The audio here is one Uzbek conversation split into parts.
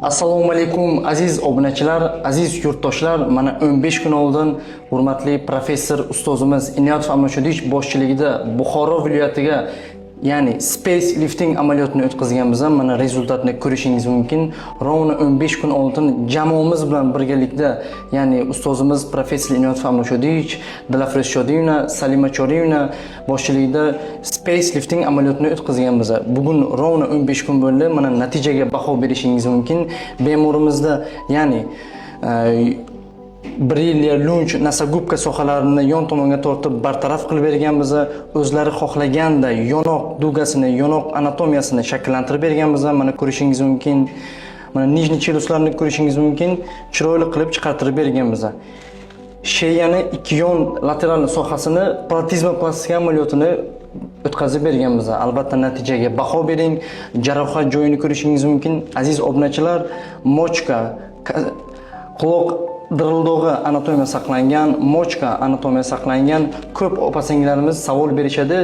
Assalomu alaykum aziz obunachilar, aziz yurtdoshlar. Mana 15 kun oldin hurmatli professor ustozimiz Inoyatov Amashudich boshchiligida Buxoro viloyatiga, ya'ni space lifting amaliyotini o'tkazganmiz. Mana rezultatni ko'rishingiz mumkin. Rovna 15 kun oldin jamoamiz bilan birgalikda, ya'ni ustozimiz professor Inoyatov Amashudich, Dilafruz Shodiyevna, Salima Choriyevna boshchiligida space lifting amaliyotini o'tkazganmiz. Bugun rovna 15 kun bo'ldi. Mana natijaga baho berishingiz mumkin. Bemorimizda, ya'ni brilliant lunch nasagubka sohalarini yon tomonga tortib bartaraf qilib berganmiz. O'zlari xohlaganda yonoq dugasini, yonoq anatomiyasini shakllantirib berganmiz. Mana ko'rishingiz mumkin. Mana nijniy cheluslarni ko'rishingiz mumkin. Chiroyli qilib chiqartirib berganmiz. Sheyani ikki yon lateral sohasini protezma plastika amaliyotini o'tkazib berganmiz. Albatta natijaga baho bering. Jarohat joyini ko'rishingiz mumkin. Aziz obunachilar, mochka, quloq dirildog'i anatomiya saqlangan, mochka anatomiya saqlangan. Ko'p opa-singillarimiz savol berishadi,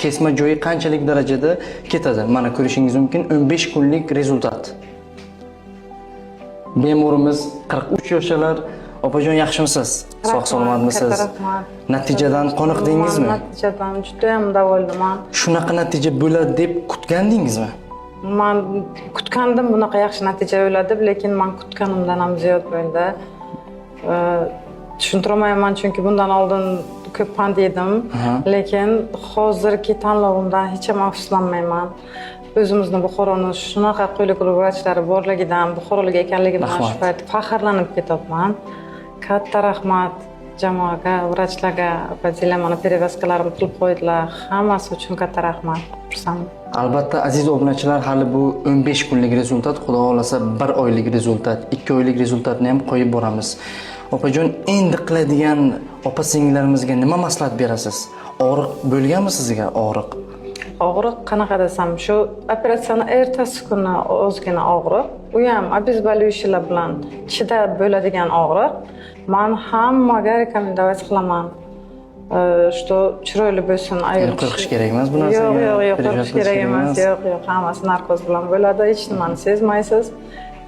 kesma joyi qanchalik darajada ketadi. Mana ko'rishingiz mumkin 15 kunlik rezultat. Bemorimiz 43 yoshlar. Opajon, yaxshimisiz? Sog'-salomatmisiz? Natijadan qoniqdingizmi? Natijadan juda ham davoldiman. Shunaqa natija bo'ladi deb kutgandingizmi? Men kutgandim, bunaqa yaxshi natija bo'ladi, lekin men kutganimdan ham ziyod bo'ldi. Tushuntira olmayman, chunki bundan oldin ko'p pand yedim, lekin hozirgi tanlovimdan hech ham afsuslanmayman. O'zimizni Buxoroni shunaqa qo'yliqli vrachlari borligidan, Buxorolik ekanligimdan shu payt faxrlanib ketyapman. Katta rahmat jamoaga, vrachlarga, o'zinglar mana перевязкалаrimni qilib qo'ydilar. Hammasi uchun katta rahmat. Xursandman. Albatta aziz obunachilar, hali bu 15 kunlik rezultat, xudo xolasa 1 oylik rezultat, 2 oylik rezultatni ham qo'yib boramiz. Opajon, endi qiladigan opa-singillarimizga nima maslahat berasiz? Og'riq bo'lganmi sizga og'riq? Og'riq qanaqa desam, shu operatsiyani ertasi kuni ozgina og'riq, u ham обезболивающийlar bilan chidab bo'ladigan og'riq. Men hammaga rekomendatsiya qilaman. Что chiroyli bo'lsin, ayol qo'rqish kerak emas bu narsaga. Yo'q, qo'rqish kerak emas. Yo'q, hammasi narkoz bilan bo'ladi. Hech nimani sezmaysiz.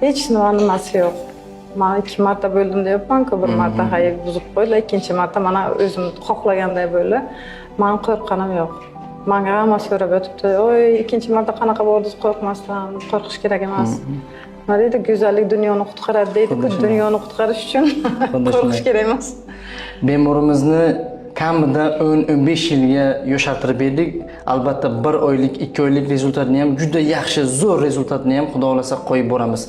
Hech nimasi yo'q. Men 2 marta bo'ldim deyapman-ku, bir marta hayib buzib qo'ydilar, ikkinchi marta mana o'zim xohlaganday bo'ldi. Men qo'rqqanim yo'q. Menga hamma so'rab o'tibdi, "Oy, ikkinchi marta qanaqa bo'ldingiz, qo'rqmasdan, qo'rqish kerak emas." Nima deydi, go'zallik dunyoni qutqaradi deydi. Dunyoni qutqarish uchun qo'rqish kerak emas. Bemorimizni kamida 10-15 yilga yoshartirib berdik. Albatta 1 oylik, 2 oylik rezultatni ham juda yaxshi, zo'r rezultatni ham xudo xolasa qo'yib boramiz.